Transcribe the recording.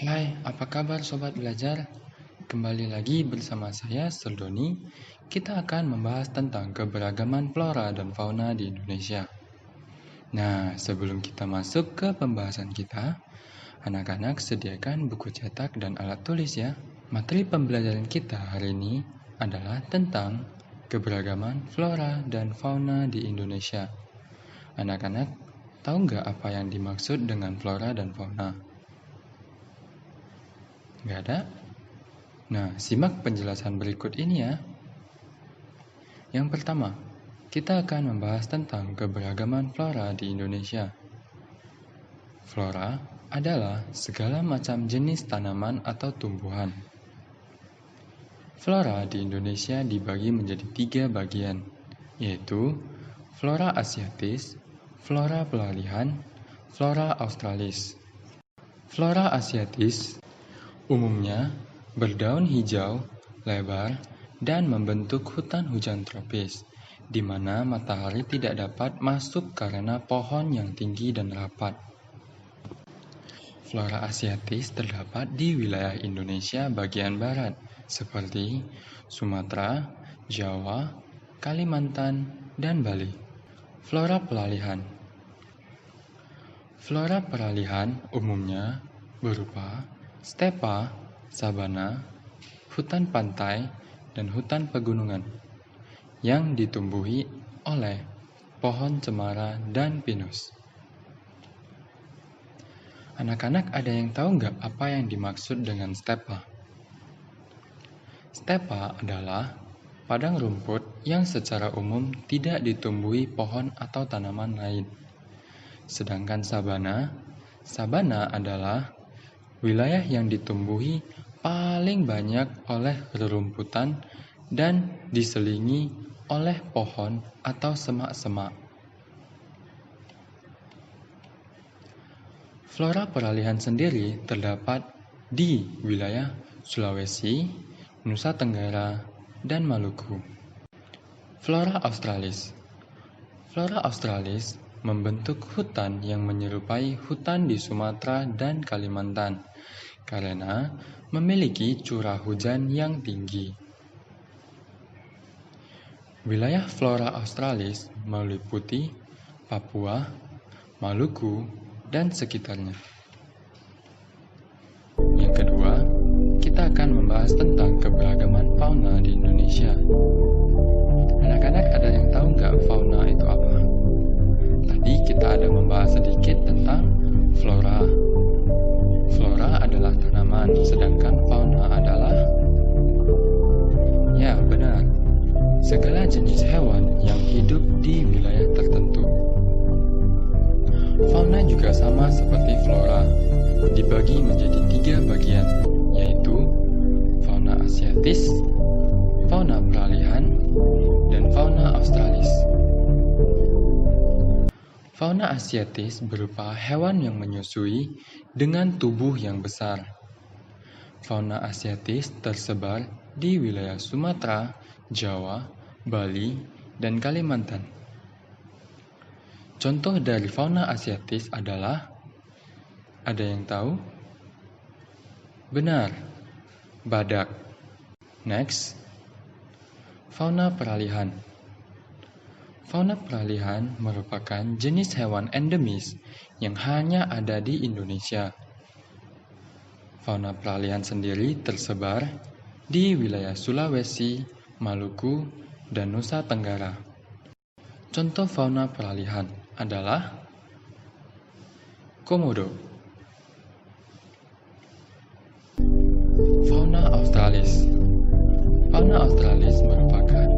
Hai, apa kabar Sobat Belajar? Kembali lagi bersama saya, Seldoni. Kita akan membahas tentang keberagaman flora dan fauna di Indonesia. Nah, sebelum kita masuk ke pembahasan kita, anak-anak sediakan buku cetak dan alat tulis ya. Materi pembelajaran kita hari ini adalah tentang keberagaman flora dan fauna di Indonesia. Anak-anak, tahu nggak apa yang dimaksud dengan flora dan fauna? Nggak ada? Nah, simak penjelasan berikut ini ya. Yang pertama, kita akan membahas tentang keberagaman flora di Indonesia. Flora adalah segala macam jenis tanaman atau tumbuhan. Flora di Indonesia dibagi menjadi 3 bagian, yaitu flora asiatis, flora pelarihan, flora australis. Flora asiatis umumnya berdaun hijau, lebar, dan membentuk hutan hujan tropis, di mana matahari tidak dapat masuk karena pohon yang tinggi dan rapat. Flora asiatis terdapat di wilayah Indonesia bagian barat, seperti Sumatera, Jawa, Kalimantan, dan Bali. Flora peralihan. Flora peralihan umumnya berupa stepa, sabana, hutan pantai, dan hutan pegunungan yang ditumbuhi oleh pohon cemara dan pinus. Anak-anak ada yang tahu nggak apa yang dimaksud dengan stepa? Stepa adalah padang rumput yang secara umum tidak ditumbuhi pohon atau tanaman lain. Sedangkan sabana adalah wilayah yang ditumbuhi paling banyak oleh rerumputan dan diselingi oleh pohon atau semak-semak. Flora peralihan sendiri terdapat di wilayah Sulawesi, Nusa Tenggara, dan Maluku. Flora australis. Flora australis membentuk hutan yang menyerupai hutan di Sumatera dan Kalimantan karena memiliki curah hujan yang tinggi. Wilayah flora australis meliputi Papua, Maluku, dan sekitarnya. Yang kedua, kita akan membahas tentang keberagaman fauna di Indonesia. Anak-anak ada yang tahu nggak fauna itu apa? Tadi kita ada membahas sedikit tentang flora. Flora adalah tanaman, sedangkan fauna adalah, ya benar, segala jenis hewan yang hidup di wilayah tertentu. Fauna juga sama seperti flora, dibagi menjadi 3 bagian, yaitu fauna asiatis, fauna peralihan, dan fauna australis. Fauna asiatis berupa hewan yang menyusui dengan tubuh yang besar. Fauna asiatis tersebar di wilayah Sumatera, Jawa, Bali, dan Kalimantan. Contoh dari fauna asiatis adalah, ada yang tahu? Benar, badak. Next, fauna peralihan. Fauna peralihan merupakan jenis hewan endemis yang hanya ada di Indonesia. Fauna peralihan sendiri tersebar di wilayah Sulawesi, Maluku, dan Nusa Tenggara. Contoh fauna peralihan adalah komodo. Fauna australis. Fauna australis merupakan